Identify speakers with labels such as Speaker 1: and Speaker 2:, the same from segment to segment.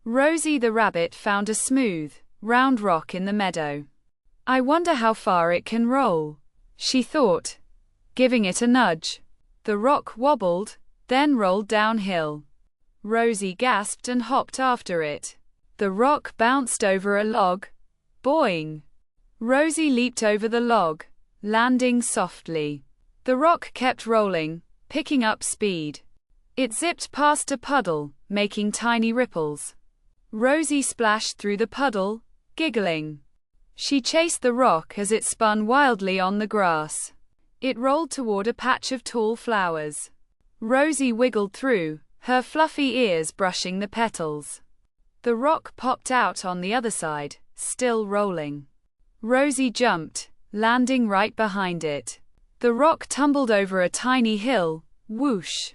Speaker 1: Rosie the rabbit found a smooth, round rock in the meadow. "I wonder how far it can roll," she thought, giving it a nudge. The rock wobbled, then rolled downhill. Rosie gasped and hopped after it. The rock bounced over a log. Boing! Rosie leaped over the log, landing softly. The rock kept rolling, picking up speed. It zipped past a puddle, making tiny ripples. Rosie splashed through the puddle, giggling. She chased the rock as it spun wildly on the grass. It rolled toward a patch of tall flowers. Rosie wiggled through, her fluffy ears brushing the petals. The rock popped out on the other side, still rolling. Rosie jumped, landing right behind it. The rock tumbled over a tiny hill, whoosh.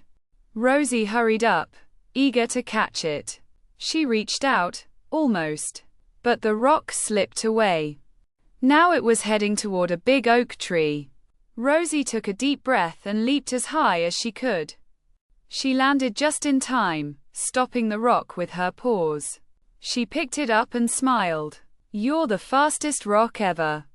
Speaker 1: Rosie hurried up, eager to catch it. She reached out, almost, but the rock slipped away. Now it was heading toward a big oak tree. Rosie took a deep breath and leaped as high as she could. She landed just in time, stopping the rock with her paws. She picked it up and smiled. "You're the fastest rock ever."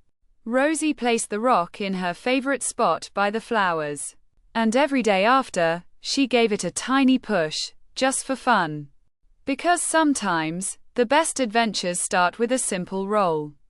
Speaker 1: Rosie placed the rock in her favorite spot by the flowers. And every day after, she gave it a tiny push, just for fun. Because sometimes, the best adventures start with a simple roll.